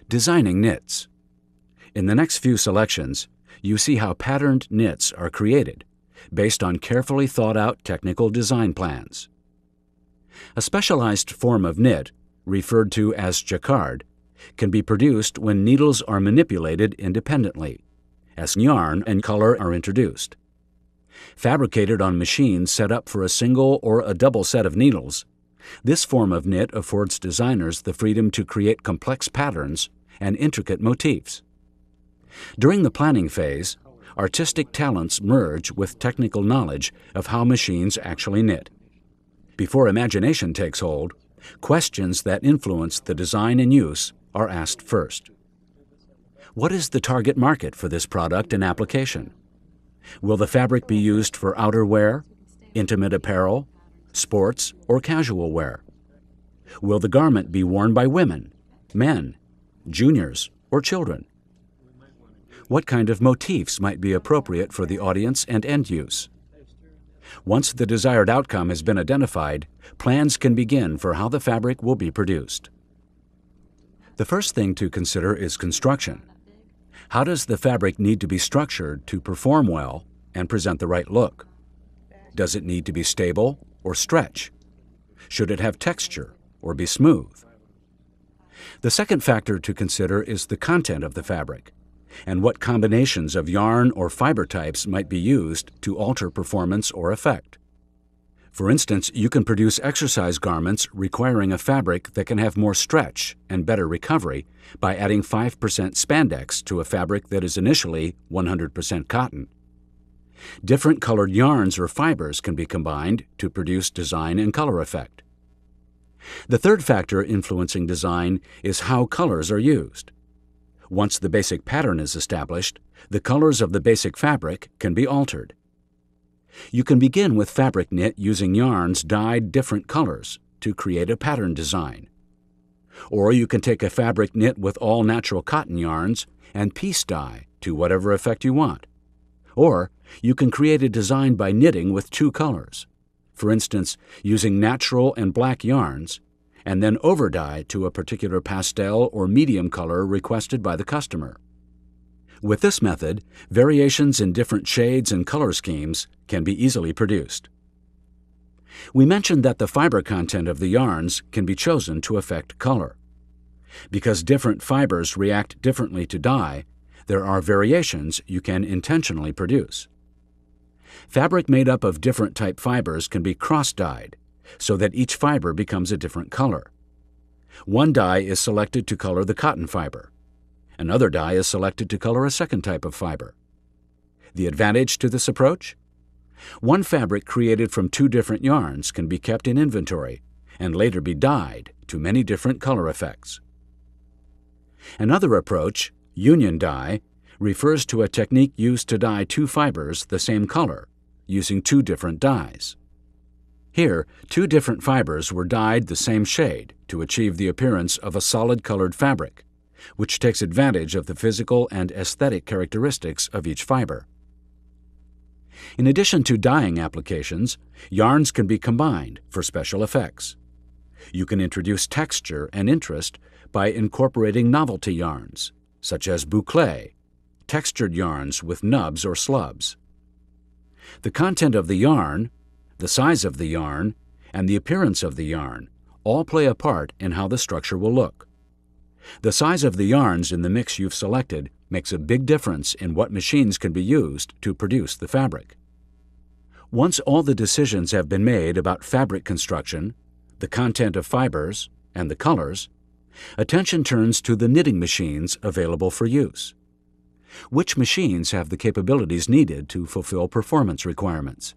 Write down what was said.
Designing knits. In the next few selections, you see how patterned knits are created based on carefully thought-out technical design plans. A specialized form of knit, referred to as jacquard, can be produced when needles are manipulated independently, as yarn and color are introduced. Fabricated on machines set up for a single or a double set of needles, this form of knit affords designers the freedom to create complex patterns and intricate motifs. During the planning phase, artistic talents merge with technical knowledge of how machines actually knit. Before imagination takes hold, questions that influence the design and use are asked first. What is the target market for this product and application? Will the fabric be used for outerwear, intimate apparel, sports, or casual wear? Will the garment be worn by women, men, juniors, or children? What kind of motifs might be appropriate for the audience and end use? Once the desired outcome has been identified, plans can begin for how the fabric will be produced. The first thing to consider is construction. How does the fabric need to be structured to perform well and present the right look? Does it need to be stable or stretch? Should it have texture or be smooth? The second factor to consider is the content of the fabric and what combinations of yarn or fiber types might be used to alter performance or effect. For instance, you can produce exercise garments requiring a fabric that can have more stretch and better recovery by adding 5% spandex to a fabric that is initially 100% cotton. Different colored yarns or fibers can be combined to produce design and color effect. The third factor influencing design is how colors are used. Once the basic pattern is established, the colors of the basic fabric can be altered. You can begin with fabric knit using yarns dyed different colors to create a pattern design. Or you can take a fabric knit with all natural cotton yarns and piece dye to whatever effect you want. Or you can create a design by knitting with two colors, for instance, using natural and black yarns, and then overdye to a particular pastel or medium color requested by the customer. With this method, variations in different shades and color schemes can be easily produced. We mentioned that the fiber content of the yarns can be chosen to affect color. Because different fibers react differently to dye, there are variations you can intentionally produce. Fabric made up of different type fibers can be cross-dyed, so that each fiber becomes a different color. One dye is selected to color the cotton fiber. Another dye is selected to color a second type of fiber. The advantage to this approach? One fabric created from two different yarns can be kept in inventory and later be dyed to many different color effects. Another approach, union dye, refers to a technique used to dye two fibers the same color using two different dyes. Here, two different fibers were dyed the same shade to achieve the appearance of a solid-colored fabric, which takes advantage of the physical and aesthetic characteristics of each fiber. In addition to dyeing applications, yarns can be combined for special effects. You can introduce texture and interest by incorporating novelty yarns, such as boucle, textured yarns with nubs or slubs. The content of the yarn, the size of the yarn, and the appearance of the yarn all play a part in how the structure will look. The size of the yarns in the mix you've selected makes a big difference in what machines can be used to produce the fabric. Once all the decisions have been made about fabric construction, the content of fibers, and the colors, attention turns to the knitting machines available for use. Which machines have the capabilities needed to fulfill performance requirements?